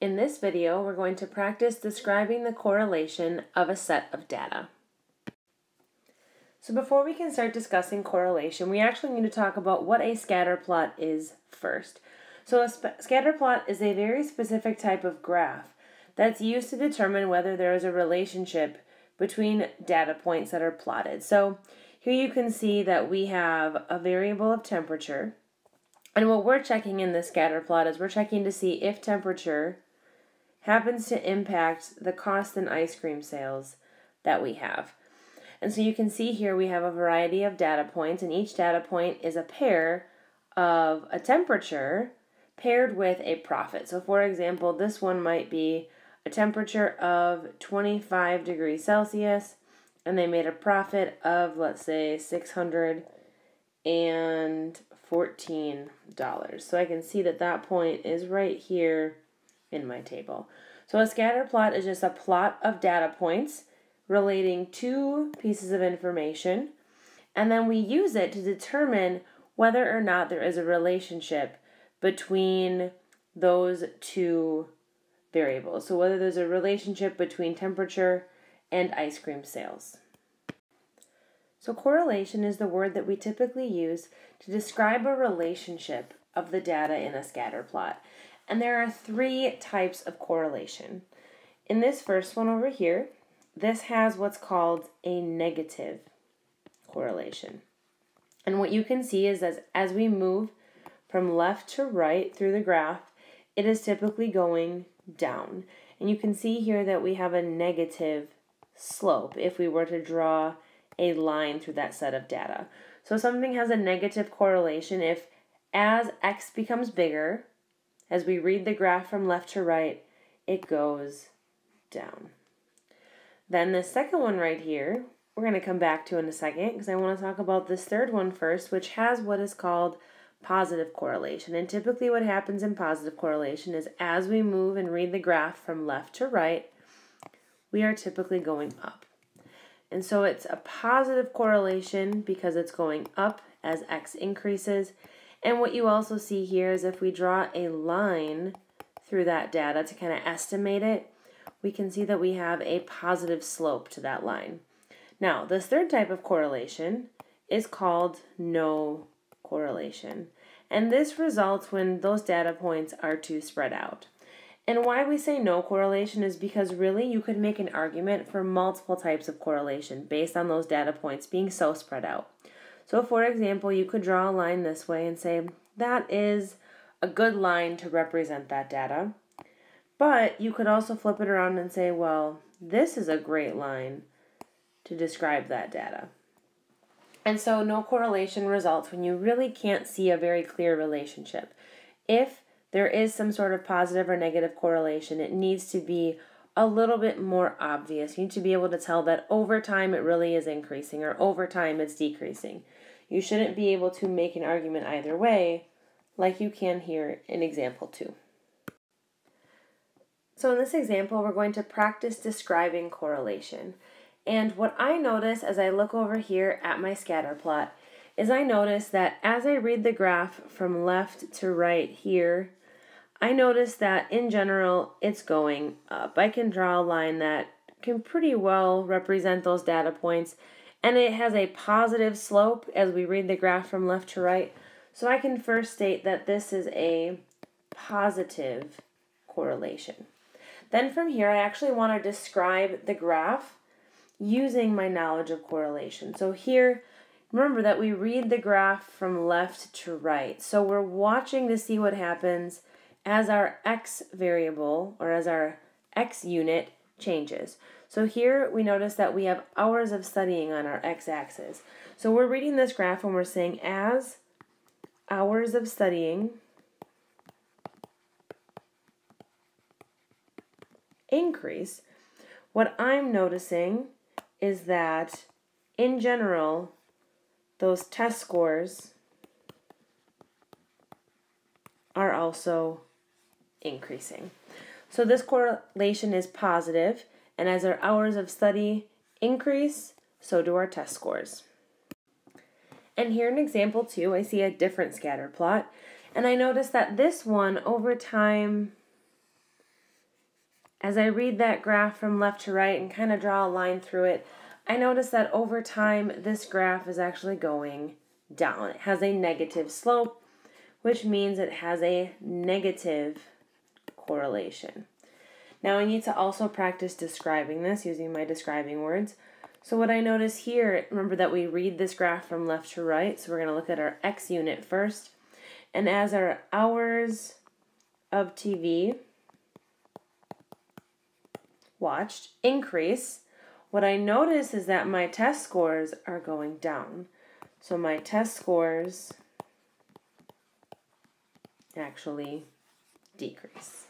In this video, we're going to practice describing the correlation of a set of data. So before we can start discussing correlation, we actually need to talk about what a scatter plot is first. So a scatter plot is a very specific type of graph that's used to determine whether there is a relationship between data points that are plotted. So here you can see that we have a variable of temperature. And what we're checking in this scatter plot is we're checking to see if temperature happens to impact the cost in ice cream sales that we have. And so you can see here we have a variety of data points, and each data point is a pair of a temperature paired with a profit. So for example, this one might be a temperature of 25 degrees Celsius, and they made a profit of, let's say, $614. So I can see that that point is right here in my table. So a scatter plot is just a plot of data points relating two pieces of information, and then we use it to determine whether or not there is a relationship between those two variables. So whether there's a relationship between temperature and ice cream sales. So correlation is the word that we typically use to describe a relationship of the data in a scatter plot. And there are three types of correlation. In this first one over here, this has what's called a negative correlation. And what you can see is that as we move from left to right through the graph, it is typically going down. And you can see here that we have a negative slope if we were to draw a line through that set of data. So something has a negative correlation if as x becomes bigger, as we read the graph from left to right, it goes down. Then the second one right here, we're going to come back to in a second because I want to talk about this third one first, which has what is called positive correlation. And typically what happens in positive correlation is as we move and read the graph from left to right, we are typically going up. And so it's a positive correlation because it's going up as x increases. And what you also see here is if we draw a line through that data to kind of estimate it, we can see that we have a positive slope to that line. Now, this third type of correlation is called no correlation. And this results when those data points are too spread out. And why we say no correlation is because really you could make an argument for multiple types of correlation based on those data points being so spread out. So for example, you could draw a line this way and say that is a good line to represent that data. But you could also flip it around and say, well, this is a great line to describe that data. And so no correlation results when you really can't see a very clear relationship. If there is some sort of positive or negative correlation, it needs to be a little bit more obvious. You need to be able to tell that over time it really is increasing or over time it's decreasing. You shouldn't be able to make an argument either way like you can here in example 2. So in this example, we're going to practice describing correlation. And what I notice as I look over here at my scatter plot is I notice that as I read the graph from left to right here, I notice that in general it's going up. I can draw a line that can pretty well represent those data points, and it has a positive slope as we read the graph from left to right. So I can first state that this is a positive correlation. Then from here, I actually want to describe the graph using my knowledge of correlation. So here, remember that we read the graph from left to right. So we're watching to see what happens as our x variable, or as our x unit, changes. So here we notice that we have hours of studying on our x-axis. So we're reading this graph and we're saying as hours of studying increase, what I'm noticing is that in general those test scores are also increasing. So this correlation is positive, and as our hours of study increase, so do our test scores. And here in example 2, I see a different scatter plot, and I notice that this one over time As I read that graph from left to right and kind of draw a line through it, I notice that over time this graph is actually going down. It has a negative slope, which means it has a negative correlation. Now I need to also practice describing this using my describing words. So what I notice here, remember that we read this graph from left to right, so we're going to look at our X unit first. And as our hours of TV watched increase, what I notice is that my test scores are going down. So my test scores actually decrease.